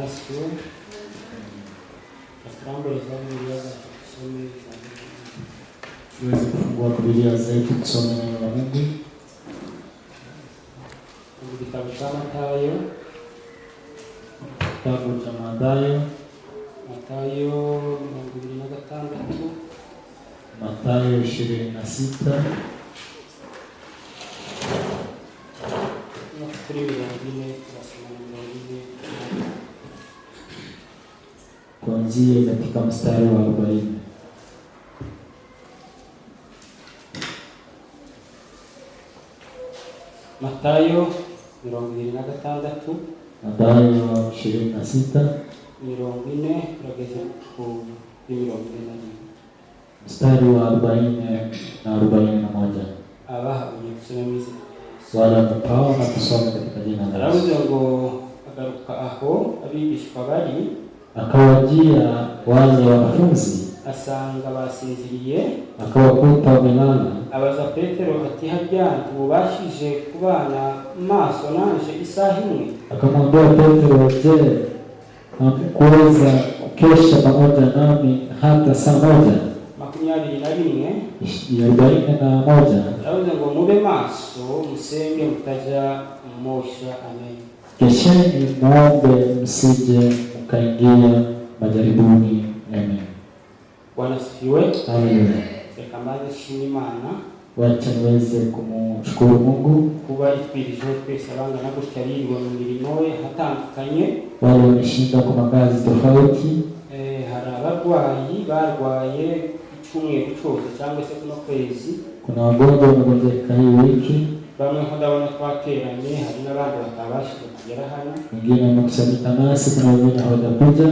Wanasifiwe. Tunaomba Biblia zetu tusome. Tuweze kufungua Biblia zetu tusome neno la Mungu. Kitabu cha Mathayo. Kitabu cha Mathayo. Mathayo 26. Mathayo 26. Kuanzia katika mstari wa 40. Mathayo 26. Mathayo 26. 40 kurageza ku 40. Mstari wa 40 na 41. Abahabonye kusomeza wala mpao na kusoma katika jina la Yesu. Aravuze ngo agaruka aho abigishwa bari, akawajia wale wanafunzi, asanga basinziriye, akawakuta wamelala. Abaza Petero ati harya ubashije kubana maso nanje isaha imwe? Akamwambia Petero, je, hamkuweza kukesha pamoja nami hata saa moja? 41. Aravuze ngo mube maso musenge mutaja mosha. Amen. Kesheni muombe msije mkaingia majaribuni. Amen. Wanasifiwe. Haleluya. Reka mbaze shima Imana. Wacha niweze kumshukuru Mungu kuba itwirijeho twese abangana gutya birirwa mu mirimo ye hatandukanye. Wale wameshinda kwa makazi tofauti. Hari abarwayi barwaye icyumweru cyose cyangwa se kuno kwezi. Kuna wagonjwa wamegonjeka hii wiki. Bamwe ndabona twateranye, hari n'abandi batabashije kugera hano. Wengine wamekusanyika nasi, kuna wengine hawajakuja.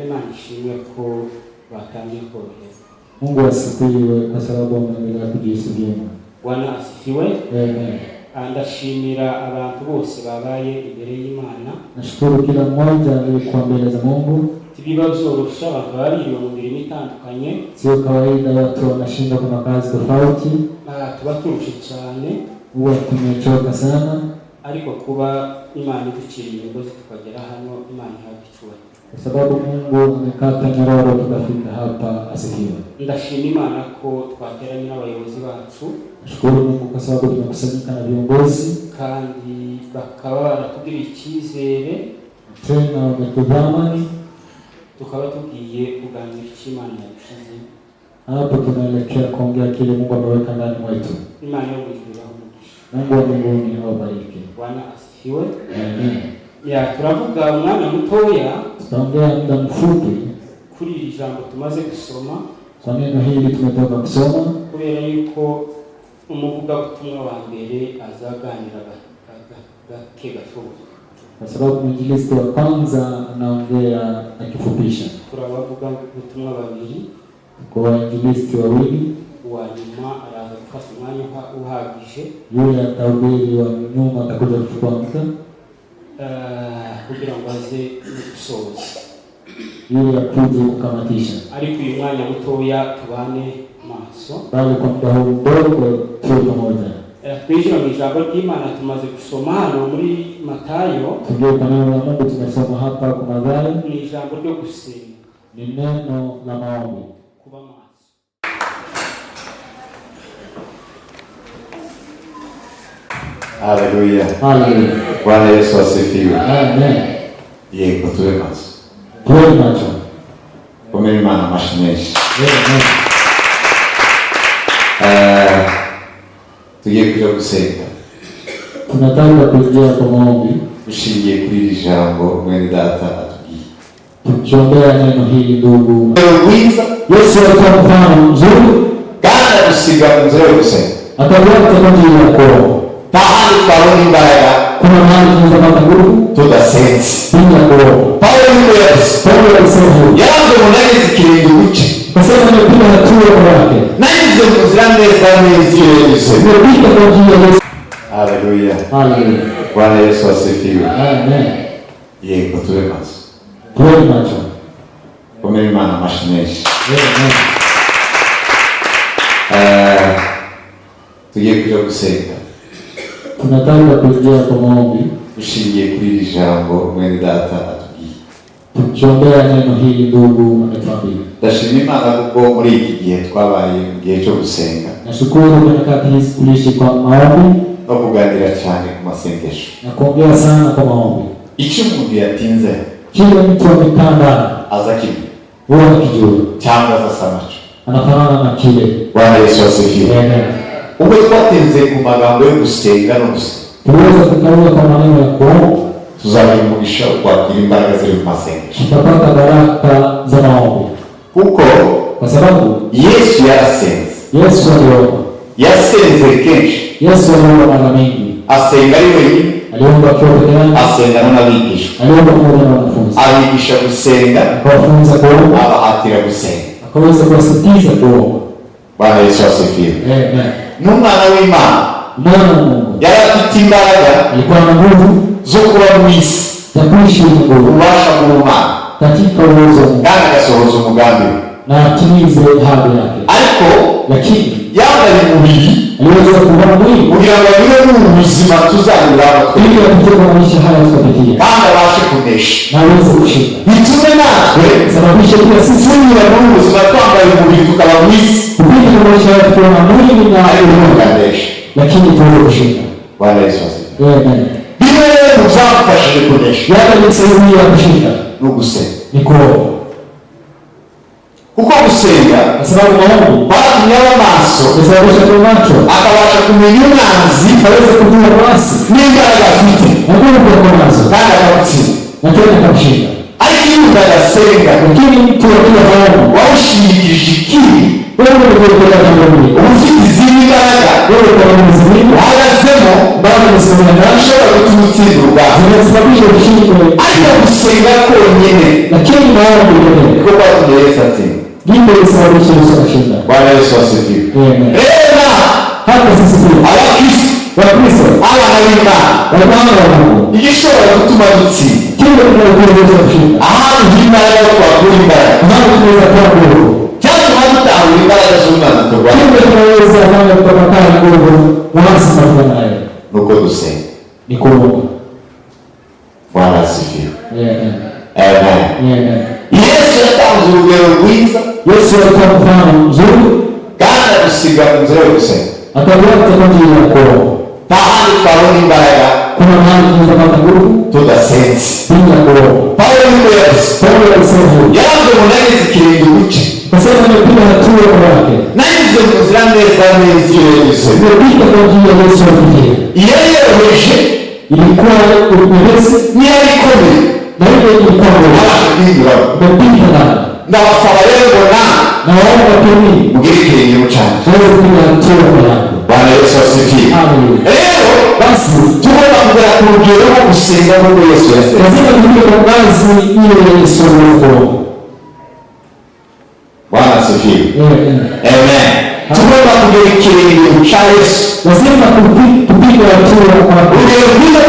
Imana ishimwe ko batangiye koroherwa. Mungu asifiwe kwa sababu wameendelea kujihisi vyema. Bwana asifiwe. Amen. Ndashimira abantu bose babaye imbere y'Imana. Nashukuru kila mmoja aliyekuwa mbele za Mungu. Tibiba byorosha abantu baririwe mu mirimo itandukanye. Sio kawaida watu wanashinda kwa makazi tofauti. Tuba turushe cyane, huwa tumechoka sana, ariko kuba Imana iduciriye imigozi tukagera hano, Imana yabicuwe. Kwa sababu Mungu amekata nyororo tukafika hapa. Asifiwe. Ndashima Imana ko twateranye n'abayobozi bacu. Nashukuru Mungu kwa sababu tumekusanyika na viongozi kandi bakaba baratugiriye icyizere, tena wametudhamani, tukaba tugiye kuganira Imana yadushize. Hapo tunaelekea kuongea kile Mungu ameweka ndani mwetu. Imana yobujuraho umugisha. Mungu wa mbinguni awabariki. Bwana asifiwe. Amen. Turavuga umwanya mutoya, tutaongea muda mfupi kuri iri jambo tumaze gusoma. Kwa neno hili tumetoka kusoma, kubera yuko umuvugabutumwa wa mbere azaganira gake gashoboka. Kwa sababu mwinjilisti wa kwanza anaongea akifupisha. Turabavuga ubutumwa babiri, kwa wainjilisti wawili. Wa nyuma araza gufata umwanya uhagije, yule atahubiri wa nyuma atakuja kuchukua muda kugira ngo aze gusoza, yule akuje kukamatisha. Ariko uyu mwanya mutoya tubane maso, bali kwa muda huu mdogo tuwe pamoja. Twinjira mu ijambo ry'Imana tumaze gusoma hano muri Mathayo. Tugiye kwa neno la Mungu tumesoma hapa kwa Mathayo. Ni ijambo ryo gusenga, ni neno la maombi. Kuba maso. Haleluya. Haleluya. Bwana Yesu asifiwe. Amen. Yego tuwe maso. Tuwe macho. Komeni Imana mashimeshi. Amen. Tugiye kuja gusenga. Tunataka kuingia kwa maombi. Dushingiye kuri iri jambo mwene data atubwiye. Tukiombea neno hili ndugu. Yesu alikuwa mfano mzuri, kandi adusiga mu nzira yo gusenga. Akabwata kwa njia ya kuomba. Tahandi twabona imbaraga, kuna mahali tunapata nguvu tudasenze. Bila kuomba. Paulo alisema yanze munageze ikirenge ubuce. Kwa sababu nimepiga hatua kwa wake. Nagize muzira neza neza Yesu. Nimepita kwa njia ya Yesu. Haleluya. Haleluya. Bwana Yesu asifiwe. Amen. Yego tuwe maso. Tuwe macho. Komeni Imana mashimeshi. Amen. Tugiye kuja gusenga. Tunataka kuingia kwa maombi. Dushingiye kuri iri jambo mwene data atubwiye. Tukiombea neno hili ndugu ametuambia. Ndashima Imana kuko muri iki gihe twabaye mu gihe cyo gusenga. Nashukuru kwa nyakati hizi kuishi kwa maombi no kuganira cyane ku masengesho. Na kuongea sana kwa maombi. Icyo umuntu yatinze kile mtu amepanda azakimwe. Huwa kijua cyangwa azasamacho. Anafanana na kile. Bwana Yesu asifiwe. Amen. Ubwo twatinze ku magambo yo gusenga no gusenga. Tuweza kukawia kwa maneno ya kuomba. Tuzabimugisha kwakira imbaraga ziri mu masengesho. Tutapata baraka za maombi. Kuko kwa sababu Yesu yarasenze. Yesu aliomba. Yasenze kenshi. Yesu aliomba mara mingi. Asenga ari wenyine. Aliomba akiwa peke yake. Asenga n'abigisha. Aliomba pamoja na wanafunzi. Abigisha gusenga. Akawafunza kuomba. Abahatira gusenga. Akaweza kuwasitiza kuomba. Bwana Yesu asifiwe. Amen. N'umwana w'Imana. Mwana wa Mungu. Yari afite imbaraga. Alikuwa na nguvu zo kuba mu isi. za kuishi ulimwenguni. Ubasha bw'Imana. Katika uwezo wa Mungu. Kandi agasohoza umugambi. Na atimize ahadi yake. Ariko lakini yambaye umubiri. Aliweza kuvaa mwili. Kugira ngo abe mu buzima tuzanyuramo. Ili apite kwa maisha haya tutapitia. Kandi abashe kunesha. Na aweze kushinda. Bitume natwe. Sababisha kila sisi tunyura mu buzima twambaye umubiri tukaba mu isi. Kupita kwa maisha haya tukiwa na mwili na kunesha. Lakini tuweze kushinda. Bwana Yesu asifiwe. Amen. Bimwe muzamfashije kunesha. Yale ni sehemu ya kushinda. No gusenga. Ni kuomba. Kuko gusenga kwa sababu maombi batumye amaso yasababisha kwa macho akabasha kumenya umwanzi aweze kujua mwasi n'imbaraga afite na nguvu kwa nazo kandi akamutsinda na tena akamshinda. Ariko iyo umuntu adasenga lakini mtu akiwa maombi wawushingikirije ikibi wewe unakwenda jambo hili ufite izindi mbaraga wewe kwa Mungu zingine uhagazemo bado unasimama na ushobora gutuma utsinda urugamba zinasababisha ushindi. Ariko gusenga konyine lakini maombi ndio niko kwatumye Yesu atsinda. Ndipo lisababisha Yesu kushinda. Bwana Yesu asifiwe. Amen. Rema hata sisi pia abakristo Wakristo abana b'Imana wana wa Mungu igishobora gutuma dutsinda kile kinachoweza kushinda ahantu h'imbaraga twakura imbaraga ndio tunaweza kuwa nguvu cyangwa dutahura imbaraga z'Imana turwanya kile tunaweza kufanya kutokana na nguvu mwasi na nayo nuko dusenga ni kuomba. Bwana asifiwe. Amen. Amen. Amen. Yesu yatanze urugero rwiza. Yesu alikuwa mfano mzuri kandi adusiga mu nzira yo gusenga. Akavuga kwa njia ya kuomba. Tahandi twabona imbaraga kuna mahali tunaweza kupata nguvu tudasenze bila kuomba. Paulo yuko yavuze. Paulo alisema yavuze ngo nageze ikirenge ubuce. Kwa sababu nimepiga hatua kwa yake. Nageze mu nzira neza neza Yesu. Nimepita kwa njia ya Yesu aliye. Yeye yoroheje ilikuwa upesi ni alikomeye. Na hiyo ilikuwa nguvu. Nimepita na ndabasaba rero naomba pili mugire ikirenge cyane. Wewe kupiga hatua kwa yako. Bwana Yesu asifiwe. Amen. Rero basi tugomba kugera ku rugero rwo gusenga nk'uko Yesu yasenze. Lazima tujue kwa ngazi ile Yesu alikuwa. Bwana asifiwe. Amen. Amen. Tugomba kugera ikirenge cya Yesu. Lazima tupige hatua kwa urugero rwiza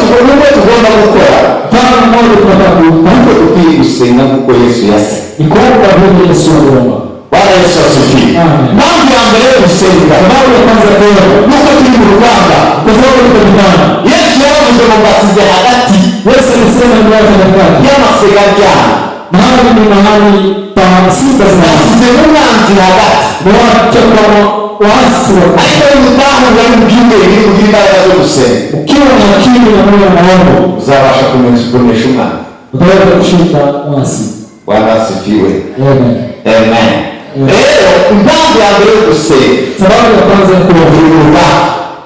tugomba gukora. Kama mmoja tunataka kuko dukwiye gusenga nk'uko Yesu yasenze. Ni kuomba vile Yesu aliomba. Bwana Yesu asifiwe. Mambo ya mbere yo gusenga. Sababu ya kwanza kuomba nuko turi mu rugamba. Kwa sababu tuko vitani. Yesu yavuze ngo mbasize hagati. Yesu alisema ni watu hagati y'amasega ryabo. Mahali ni mahali pa sita sana. Mbasize n'umwanzi hagati. Mwacha kwa waasi wa ariko y'umutahu ngari mubwire imbaraga zo gusenga. Ukiwa na akili na moyo wa maombi uzabasha kunesha umwana. Utaweza kushinda mwasi. Bwana asifiwe. Amen. Amen. Rero impamvu ya mbere yo gusenga. Sababu ya kwanza ya kuomba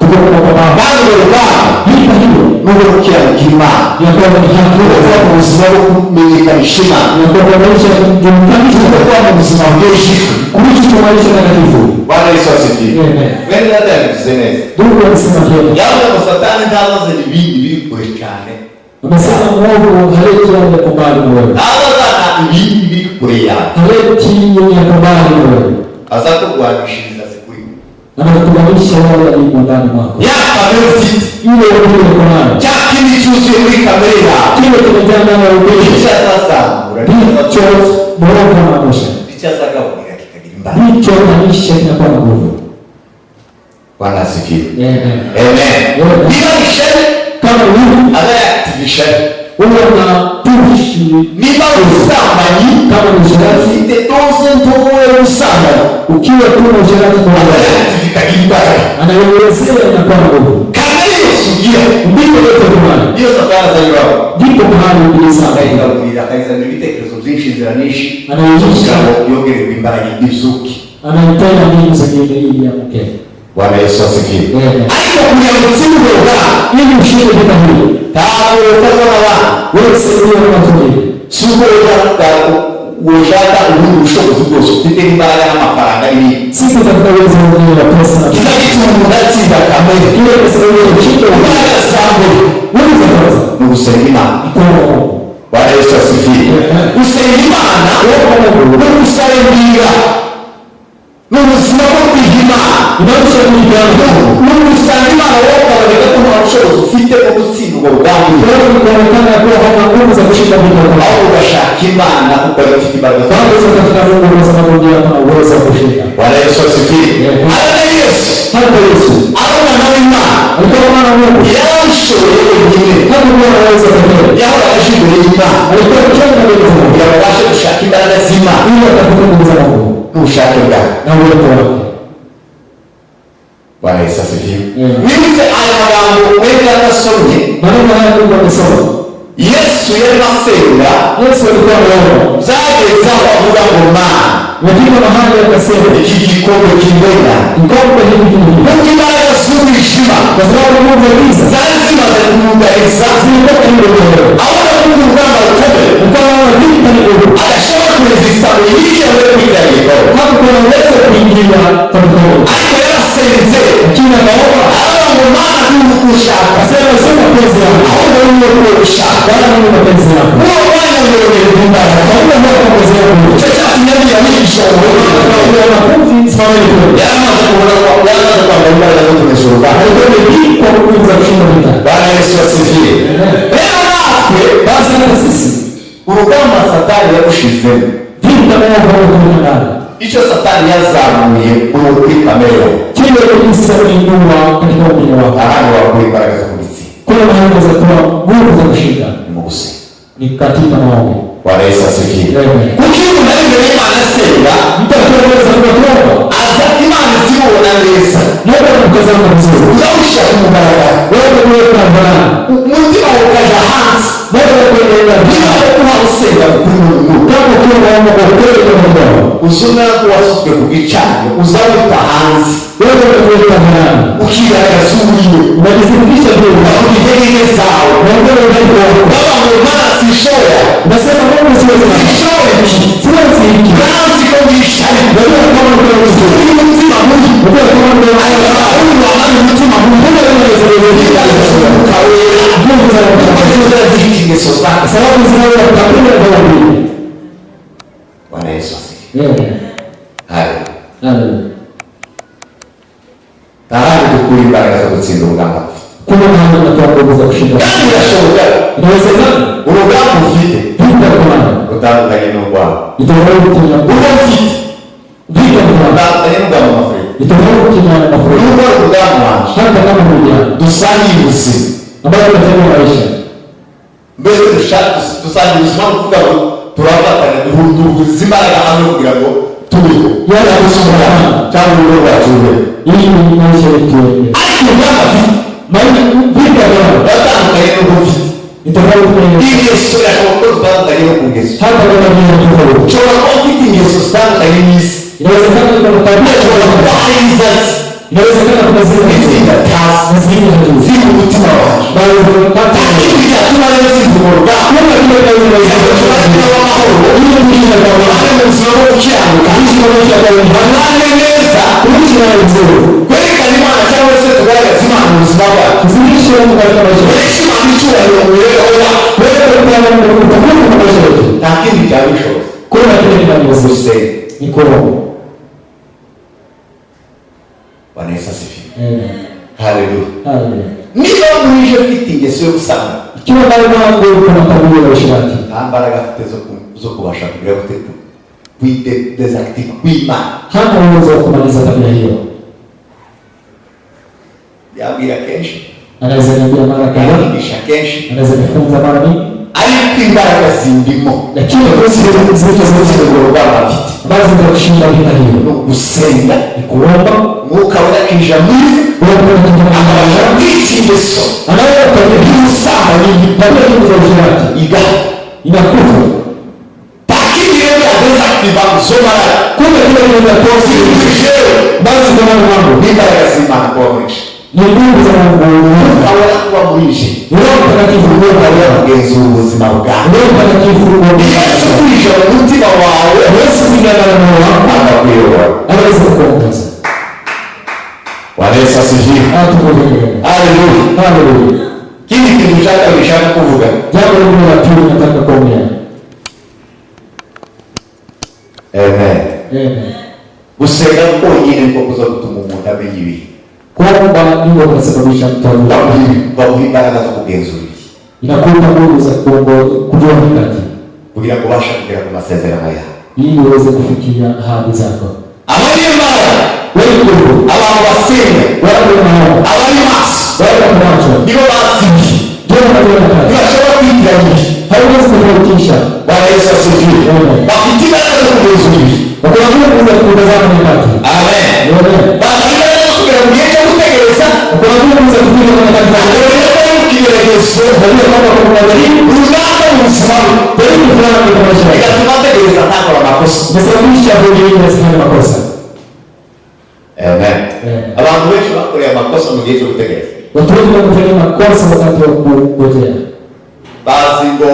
tuko kwa baba. Bado urugamba. Hivyo hivyo. Mungu ukiranuka Imana. Ya kwanza ni haki. Kuva mu buzima bwo kumenyekanisha Imana. Ya kwa maisha ya kumtumikia kuva mu buzima bw'ijuru. Kuishi kwa maisha takatifu. Bwana Yesu asifiwe. Amen. Wewe ndio atakuze neza. Mungu anasema tena. Yawe kwa Satani ndabaza ibindi biri kure cyane. Umesema Mungu haleti yale kubali wewe. Ndabaza ibindi biri kure yawe. Haleti yale kubali wewe. Azakurwanishiriza sikuri. Anatuganisha wale walio ndani mwako. Yapa mfiti ile ile kuna. Chakini chuzi muri kamera. Kile kimejaa ndani ya ubiri. Kisha sasa ndicho bora na mosha. Kisha sasa kunika kikagira mbali. Ndicho maisha yanakuwa na nguvu. Bwana asifiwe. Amen. Amen. Bila kisheni kama hivi ada activation Una tuishi niba ubusambanyi kama ni sherati ufite doze ntoya y'ubusambanyi ukiwa tu na sherati moja anaelezea na kwa nguvu kandi Yesu ndipo yote Bwana iyo Satani azayiraho ndipo Bwana ndiza akayigabira akayizana ibitekerezo byinshi inzira nyinshi anaonyesha yongererwa imbaraga izuki anahitaji nini zingine ili amke. Bwana Yesu asifiwe. Aiko kuya msimu wa ili ushinde vita hili. Tabu ufazwa na wana. Wewe sio na watu wengi. Suko ushaka ubushobozi bwose ufite imbaraga n'amafaranga ibi. Sisi katika uwezo wa pesa na kila kitu munatsinda kamere. Kile pesa wewe ushinde imbaraga zangu. Wewe sasa ni gusenga Imana. Bwana Yesu asifiwe. Gusenga Imana no gusarembira. N'ubuzima bwo kwihima inaonyesha kuijana n'ubusanga Imana wowe kaboneka ko nta bushobozi ufite bwo gutsinda ubwo bwangu wewe unaonekana kuwa huna nguvu za kushinda vita aho ugashaka Imana kuko ifite imbaraga bado unatafuta Mungu kwa sababu ndiye ana uwezo wa kushinda. Bwana Yesu asifiwe. Hata Yesu aona na Imana alikuwa mwana wa Mungu yashoboye wenyine hata kwa anaweza kutenda yahora ashimwe Imana alikuwa mchanga mbele za Mungu yabasha gushaka imbaraga z'Imana ili atafuta nguvu za Mungu n'ubushake bwawe na uwezo wake. Bwana Yesu asifiwe. Nibuze aya magambo mwene yatasomye maneno haya Mungu amesema Yesu yari asenga Yesu alikuwa anaomba byageze aho avuga ngo Mana lakini mahali akasema iki gikombe kimbona kikombe hiki Mungu imbaraga z'umwijima kwa sababu Mungu aliza zari zimaze kumugariza zilitoka hilo leo ahora Mungu urugamba rukomeye ukawa vita ni nguvu adashobora kuresista yiriya we kwiganyiko hapo kuna uwezo kuingia katika ariko yarasenze kina naomba aravuga ngo Mana ntugushaka asema sio mapenzi yangu ahubwo ni wowe ushaka bali ni mapenzi yako uwo mwanya uyoboye imbaraga kwa mapenzi yako icyo cyatumye yigisha wanafunzi sana ni yaramaze kubona ko yaramaze kwambara imbaraga zo kunesha urugamba alikuwa ni kwa nguvu za kushinda vita. Bwana Yesu asifiwe. Rero natwe Basi na sisi urugamba Satani yarushizemo vita na Mungu ndani icyo Satani yazamuye muri kamere kile kabisa kuinua katika mwili wako ahandi wakuri imbaraga zo kubitsi kuna mahali za kuwa nguvu za kushinda ni mu gusenga ni katika maombi. Bwana Yesu asifiwe. Amen. Kuki umuntu ari imbere y'Imana asenga Mtakuweza kuomba aza Imana zibona neza Mungu anakutazama vizuri uzawusha kumugaraga wewe kuweka baraka umutima ukaja hanze wewe kuendelea niba kuba usenga kuri Mungu kama ukiwa naomba kwa kweli kwa Mungu uzuna kuwasuzwe ku gicaniro uzawuta hanze wewe kuweka baraka ukigaragaza uburyo unajisikitisha vile aho intege zawe na wewe unajua baba ngo Imana sishobora nasema Mungu siwezi sishobora siwezi hiki nazi ko bishari wewe kama ndio mzuri umutima mubi wewe kama ndio ahubwo wamara umutima mubi ukawera Mungu ukazuza ingeso zake sababu zinaweza kukabili kwa Mungu. Bwana Yesu asifiwe. Haleluya. Tahari dukura imbaraga zo gutsinda urugamba kuna mahali unatoa nguvu za kushinda kandi birashoboka inawezekana urugamba ufite vita kwa maana utandukanye n'urwawe itofauti na urwo ufite vita kwa maana utandukanye n'urugamba mafurika itofauti na mafuriko n'urwo urugamba wanje hata kama huja dusangiye ubuzima ambayo tunasema maisha mbese dusangiye ubuzima no kuvuga ngo turafatanya duhuza imbaraga hamwe kugira ngo tubeho yala kusoma cyangwa urugo rwacu rube ili maisha yetu ariko urugamba ufite maana vita kwa maana batandukanye n'urwo ufite itofauti na ingeso yashobora kuba zitandukanye no ku ngeso hata kama vile tofauti ushobora kuba ufite ingeso zitandukanye n'isi inawezekana kuna tabia ushobora kuba hari inzatsi inawezekana kuna n'izindi atazi zingine ziri mu mutima wawe bali kandi bigatuma rero zivugurwa kama kile kazi na bigatuma ziba amahoro ile mwingine kwa kandi mu buzima bwo gukiranuka banane neza kuishi na vizuri kwerekana Imana cyangwa se tugaragaza Imana mu buzima bwacu kuzimisha Mungu katika maisha mbese Imana icyubahiro mu mibereho yacu wewe kwa Mungu utakuwa na maisha yetu nta kindi cyabishoboza kuna kile kinaweza gusenga ni kuomba. Bwana Yesu asifiwe. Amen. Haleluya. Haleluya. Niba mwije ufite ingeso yo gusanga Ikiwa ndani mwangu kuna tabia ya ushirati nta mbaraga afite zo kubasha kugira gute kuidesactive kw'Imana hana uwezo wa kumaliza tabia hiyo. yabwira kenshi Anaweza niambia mara kadhaa, yabigisha kenshi anaweza nifunza mara mingi, ariko imbaraga zindimo lakini z'urugamba bafite bazi kushinda vita hiyo no gusenga ni kuomba mwuka wera kinjira muri akabasha kwica ingeso anaweza kujiusaha ni tabia hizo za ujirati inakufa takiriwe adesactiva zomara kumbe kile kinakosi basi kama mambo n'imbaraga z'Imana kuba mwinshi ni nguvu za Mungu ukabona kuba mwinshi Roho Mtakatifu ukabona kugenzura ubuzima bwawe Roho Mtakatifu Yesu kwinjira mu mutima wawe Yesu kuingia na moyo wako akakuyobora anaweza kukuongoza Yesu asifiwe haleluya haleluya kindi kintu ushaka kuvuga jambo lingine la pili nataka kuongea amen amen gusenga konyine niko kuza gutuma umuntu amenya ibihe kuomba ndio kunasababisha mtu baguha imbaraga zo kugenzura inakupa nguvu za kujua mikakati kugira ngo ubashe kugera ku masezerano yawe ili uweze kufikia ahadi zako abanyembaraga wewe abantu basenga abari maso nibo baziye ntibashobora kwitiranya haiwezi kutofautisha Bwana Yesu asifiwe bafite imbaraga zo kugenzura ibihe wakona nguvu za kutazama mikakati amen bafite imbaraga zo kugera mu gihe cyo gutegereza wakona nguvu za kufikia mikakati ikigeregezo urugamba mu buzima bigatuma ategereza ntakora amakosa nasababisha kujirinda sifanye makosa amen abantu benshi bakoreye amakosa mu gihe cyo gutegereza watu wengi wanafanya makosa wakati wa kungojea bazi ngo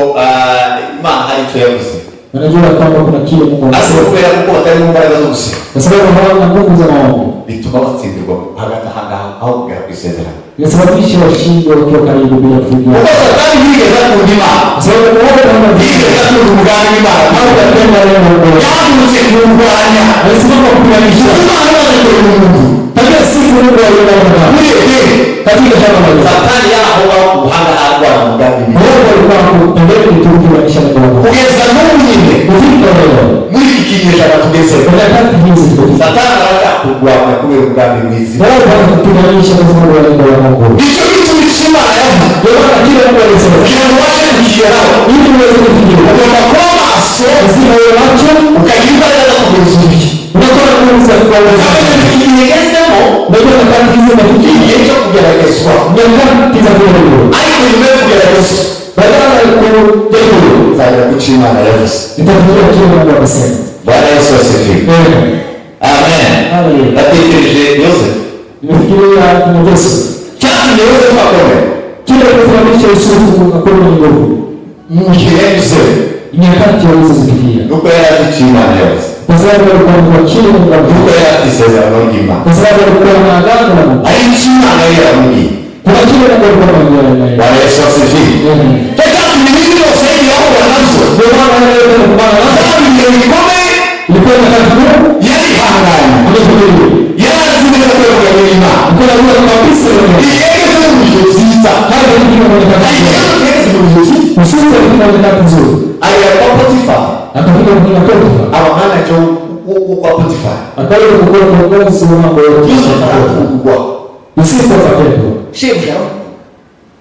Imana hari icyo yavuze wanajua kwamba kuna kile Mungu anasema kubera kuko batari mu mbaraga zo gusenga kwa sababu hawana nguvu za maombi bituma batsindirwa hagati ahangaha aho kugera ku isezerano inasababisha washindwe wakiwa karibu bila kufikia kuko Satani yigeze akunda Imana kwa sababu muombe kama yigeze akunda umugambi w'Imana au kapenda leo Mungu yagurutse kurwanya alisimama kupiganisha Imana y'Imana y'umuntu tabia si Mungu aliyeumba muri Edeni katika shamba la Satani yarahoba ubuhanga arwa umugambi Mungu alikuwa akipendeza kutukuanisha na Mungu kugeza n'ubu nyine kufika leo muri iki kinyejana tugezemo kuna kati hizi Satani arakurwanya kubera umugambi mwiza Mungu anatupiganisha kwa sababu ya lengo la Mungu icyo gituma Imana yavuze ndio maana kila mtu alisema kugira ngo ubashe kugeraho ili uweze kufikia ugomba kuba maso lazima uwe macho ukagira imbaraga zo kugenzura ibihe unakuwa na nguvu za kuongoza igihe gezemo ndio nyakati hizo nafikia igihe cyo kugeragezwa nyakati za kuongoza ariko nyuma yo kugeragezwa badala ya kujaribu nzajya guca Imana yavuze nitafikia kile Mungu amesema Bwana Yesu asifiwe amen Haleluya. natekereje Yosefu nimefikiria kuna Yesu cyatumye Yosefu akomera kile kufundisha Yusufu akakuwa na nguvu mu gihe yagizeho nyakati alizozifikia nuko yari afite Imana yavuze kwa sababu alikuwa na kile Mungu nuko yari afite isezerano ry'Imana kwa sababu alikuwa na agano na Mungu ari icyo Imana yari yaramubwiye kuna kile Mungu alikuwa anamwambia naye Bwana Yesu asifiwe cyatumye ibintu byose yahura nabyo ndio maana yeye alikuwa kandi ibintu bikomeye ilikuwa nyakati yarihanganye yarazi neza ko yavuye Imana kuna huwa kabisa yegeze mu bihe byiza hata ikiwa mwonekano yegeze mu bihe byiza usiku alikuwa mwonekano mzuri aliyapa Potifa akafika kwa Potifa abamanaje kwa Potifa akaenda kukuwa kiongozi wa mambo yote Yosefu arakundwa usiku akapendwa shebuja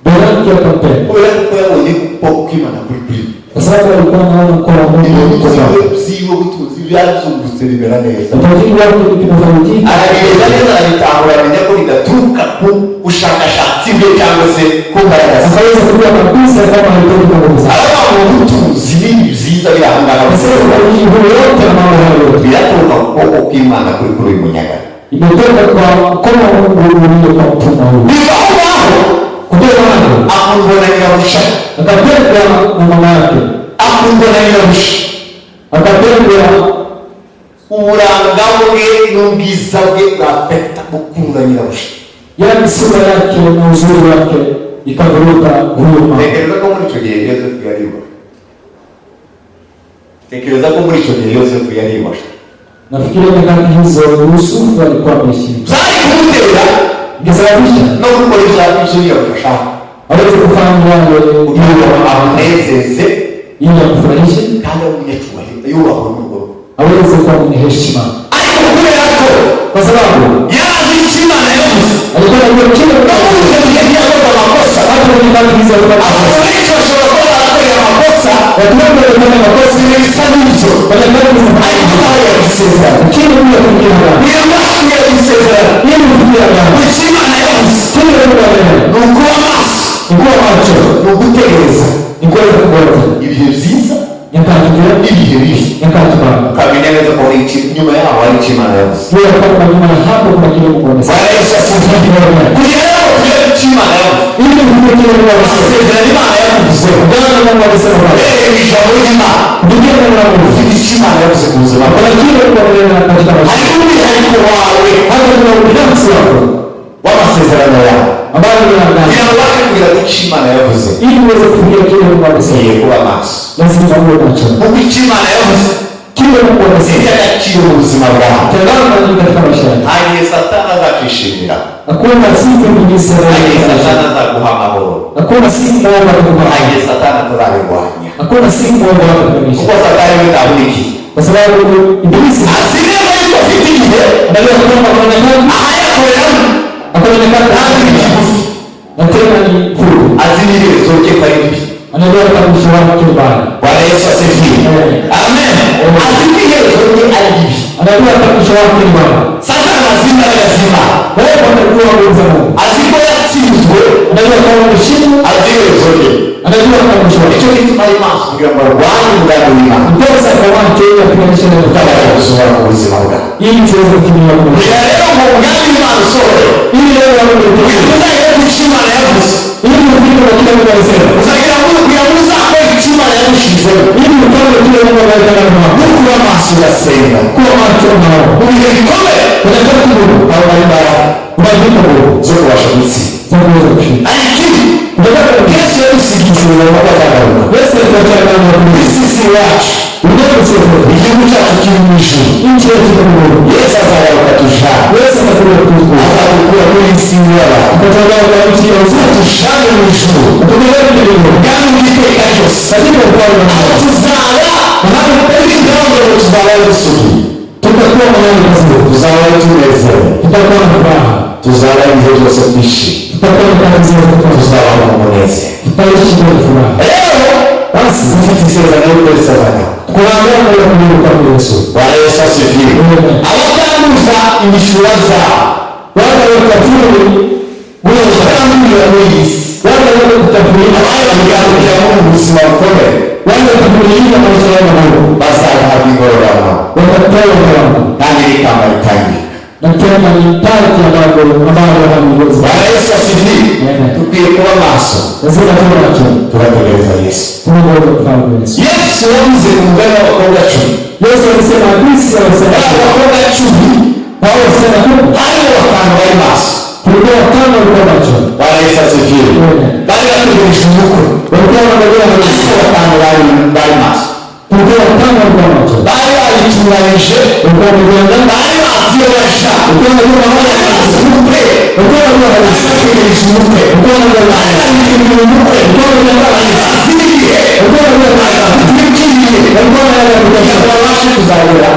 Bwanake akampenda kubera ko yabonye ko kwimana kuri kuri kwa sababu alikuwa anaona mkono wa Mungu uko sawa byiwe butuzi byazungutse bimera neza utajiri wake ukimfaidika aragenda neza arabitahura amenya ko bidaturuka ku bushakashatsi bwe cyangwa se ku mbaraga ze akaweza kujua kabisa kama alitoka kwa Mungu araba mu butuzi n'ibintu byiza birahangana kwa sababu alijibu yote na mambo hayo biraturuka ku kuboko kw'Imana kuri kuri uyu munyaga imetoka kwa mkono wa Mungu ulio kwa mtumwa huyu bivaho ngaho kutoka hapo akundwa na nyirabusha akapendwa na mama yake akundwa na nyirabusha akapendwa uburanga bwe n'ubwiza bwe bwafekita gukunda nyirabusha yaani sura yake na uzuri wake ikavuruta huyo mama tekereza ko muri icyo gihe Yosefu yaribasha tekereza ko muri icyo gihe Yosefu yaribasha nafikiria nyakati hizo Yusufu alikuwa ameishi byari kumutera ingesababisha no gukora ibyo nyirabusha aweze kufanya yale kugira amunezeze ili amfurahishe kandi umunyacyubahiro yubahwe n'urwo aweze kuwa mwenye heshima ariko kubera ko kwa sababu yarazi icyo Imana yavuze alikuwa anajua kile no mu gihe yakoze amakosa hata kwenye nyakati hizo alikuwa abantu benshi bashobora kuba barakorera amakosa kuja kujenga niyo mpamvu yo gusezerana ili kujenga Imana yavuze kile ni ukuba maso kuwa macho ni ugutegereza ni kuweza kuona ibihe byiza nyakati nzuri ibihe bibi nyakati mbaya ukamenya neza ko hari nyuma yaho hari icyo Imana yavuze wewe kama nyuma ya hapo kuna kile Mungu amesema Bwana Yesu asifiwe kugira ngo tujye icyo Imana yavuze ili kufikia kile Mungu amesema amasezerano Imana yavuze Bwana Mungu amesema ijambo ry'Imana ndio neno la Mungu ufite icyo Imana yavuze ku buzima bwawe kuna kile Mungu amesema katika maisha hari umwihariko wawe hata kuna ubinafsi wako w'amasezerano yawe ambayo ni ndani kugira ngo ubashe kugira ngo icyo Imana yavuze ili uweze kufikia kile Mungu amesema ugiye kuba maso lazima uwe macho kuko icyo Imana yavuze kile Mungu amesema icy'agaciro mu buzima bwawe tazama ni katika maisha yako ntagihe Satani azakwishimira hakuna siku nyingine ntagihe sana Satani azaguha amahoro hakuna siku moja atakupa ntagihe Satani atazabirwanya hakuna siku moja atakuonyesha kuko Satani we ntahunikiye kwa sababu ibilisi azi neza yuko afite igihe ndio kwamba kuna nyakati ahayakoreramo hakuna nyakati ntazi ni kigufi na tena ni full azi n'iherezo rye ko ari bibi anajua kama mwisho wake mbaya Bwana Yesu asifiwe amen azi n'iherezo rye ari bibi anajua kama mwisho wake mbaya Satani azi imbaraga z'Imana wewe unajua nguvu za Mungu azi ko yatsinzwe anajua kama mshindi azi iherezo rye anajua kama mwisho wake icyo gituma ari maso kugira ngo arwanye umugambi w'Imana ndio sababu wake ya kuonyesha neno utabasha gusohora mu buzima bwawe ili tuweze kutumia Mungu kugira rero ngo umugambi w'Imana usohore ili leo wewe uzagera ku cyo Imana yavuze ili ufike kwa kile Mungu amesema uzagira ngo kugira ngo uzakore icyo Imana yagushizeho ili ufanye kile Mungu amesema no kuba maso ugasenga kuwa macho nao mu bihe bikomeye unataka Mungu abo bari imbaraga unajua Mungu zo kubasha gutsinda sasa uweze kushinda ariko unataka Yesu yadusigishije ngo azagaruka Yesu alikuwa na isi yacu unataka kusema igihugu cyacu kiri mu ijuru nchi yetu ni Mungu Yesu azagaruka tujana Yesu anakuja kutukuza azadukura muri isi y'abantu kutoka kwa nchi ya uzima tujane mu ijuru kutoka kwa mbingu kandi iteka ryose katika ufalme wa aho Mungu tuzaba ntabwo ari ingamba ngo tuzabayo dusubiye tutakuwa mahali pazuri tuzabayo tunezerewe tutakuwa na furaha tuzaba ibihe byose twishimye tutakuwa na kazi zetu tuzaba mu munezero tutaishi kwa furaha rero basi dufite isezerano y'uko risezerano kuna agano la kulipa kwa Yesu Bwana Yesu asifiwe abatanduza imishura zabo wale waliotafiri buri batanduza muri isi wale waliotafiri abayoboye mu buzima bukomeye wale waliotafiri maisha yao na Mungu bazahabwa ingororano watapewa karamu kandi n'ikamba ritangirika na tena ni taji ambayo hamiwezi Bwana Yesu asifiwe dukwiye kuba maso lazima tuwe macho tugategereza Yesu tunangoja mfalme Yesu Yesu yavuze mu mugani w'abakobwa cumi Yesu alisema hadithi ya abakobwa cumi hao wasema tu harimo batanu bari maso kulikuwa watano walikuwa macho Bwana Yesu asifiwe bari bategereje umukwe walikuwa wanangoja ariko batanu bari maso kulikuwa watano walikuwa macho bari baritunganyije walikuwa wameganda bari bazi iyo baja walikuwa wanajua mahali bazi umukwe walikuwa wanajua bari hadithi bategereje umukwe walikuwa wanajua bari bategereje umukwe walikuwa wanajua bazi igihe walikuwa wanajua walikuwa wanajua kugira ngo babashe kuzagera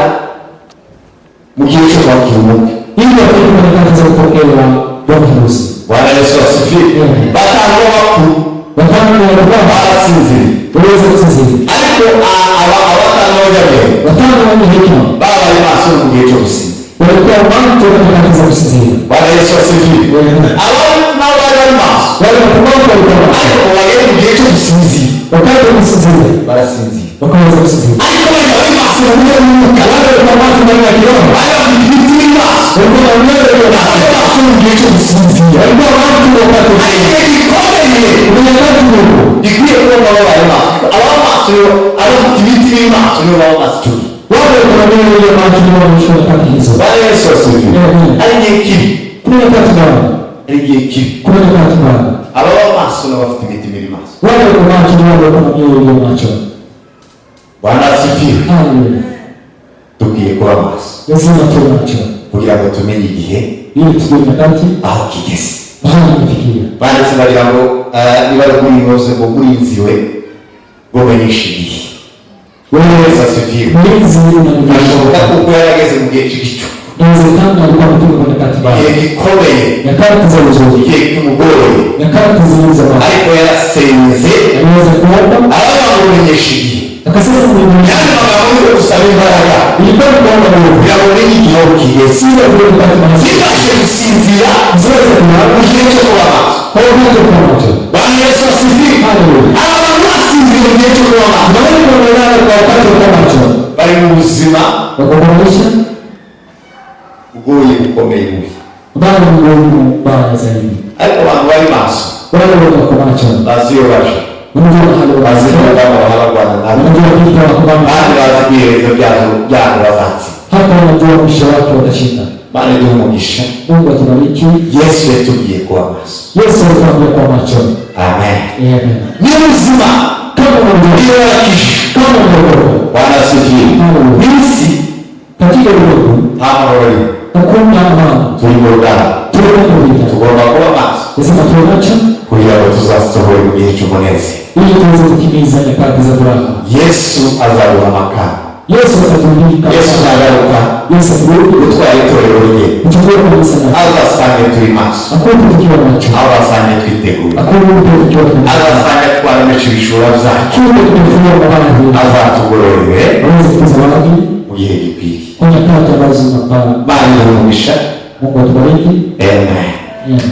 mu gihe cyo kwakira umukwe ili wafike kwenye kazi za kupokea bwana harusi Bwana Yesu asifiwe batanu b'abakuru watano walikuwa barasinziriye waweze kusinzira ariko abatanu b'abagabo watano wenye hekima baba bari maso mu gihe cyo gusinzira walikuwa macho kwenye kazi za kusinzira Bwana Yesu asifiwe abandi nabo bari bari maso wale wapumbavu walikuwa macho ariko bagera mu gihe cyo gusinzira wakati wa kusinzira barasinzira wakaweza kusinzira ariko bari bari maso mu gihe cy'umwuka wale walikuwa macho ndani ya kiroho bari bafite ibiti bimaso walikuwa na mioyo ya bari maso mu gihe cyo gusinzira walikuwa macho wakati wa ariko bikomeye kwenye kazi Mungu bikwiye kuba nabo bari maso aba maso abafite ibiti bimaso nibo baba maso cyane wale kuna mioyo ya macho ni wanaoshwa kazi hizo Bwana Yesu asifiwe ari igihe kibi kuna wakati bwana ari igihe kibi kuna wakati bwana ababa maso n'abafite imitima iri maso wale kwa macho ni wale kuna mioyo ya macho Bwana asifiwe haleluya dukwiye kuba maso lazima tuwe macho kugira ngo tumenye igihe ili tujue nyakati aho kigeze mahali tumefikia banditse bagira ngo niba ari kuri inoze ngo burinziwe bwo menyesha igihe Bwana Yesu asifiwe mlinzi ashoboka unanifahamu kuko yarageze mu gihe cy'igicu inawezekana alikuwa ametoka kwenye nyakati mbaya igihe gikomeye nyakati za uzuri igihe kimugoye nyakati zilizo mbaya ariko yarasenze aliweza kuomba aravuga ngo menyesha igihe Akasema Mungu yani magambo yo gusaba imbaraga ilikuwa ni kwamba Mungu yabone igihe kigeze sio vile kupata majibu zibashe gusinzira zote kuna igihe cyo kuba maso kwa hiyo kwa macho Bwana Yesu asifiwe. Haleluya. Abantu basinzira igihe cyo kuba maso na wale wanaolala kwa wakati wa macho bari mu buzima wakomaisha ugoye ukomeye bubi bali Mungu mbaya zaidi ariko abantu bari maso wale wako macho baziyo baje unajua hali baziyo kama wahalagwana nabo unajua kitu kwa kubana kandi bazibiherezo byabo bazatsi hata unajua mwisho wake watashinda. Bwana ndiye umugisha. Mungu atubariki. Yesu yatubwiye kuba maso. Yesu atuambia kwa macho. Amen. Amen. Ni uzima kama unajua kama unajua Bwana asifiwe. Nisi katika ulimwengu amahoro hakuna amani. Tulibogana tugomba kuba maso. Nasema tuwe macho kugira ngo tuzasohore mu gihe cy'umunezero ili tuweze kutimiza nyakati za furaha. Yesu azaduha amakamba. Yesu atatuhika. Yesu nagaruka. Yesu kurudi gutwara itorero rye. Kuchukua kanisa lake. Azasange turi maso. Akunda tukiwa macho. Azasange twiteguye. Akunda tukiwa macho. Azasange twaramesha ibishura byacu. Akunda tukiwa macho. Azatugororere. Aweze kutuzawadi mu gihe gikwiriye. kwa nyakati ambazo zinafaa. Bwana umugisha. Mungu atubariki. Amen. Amen.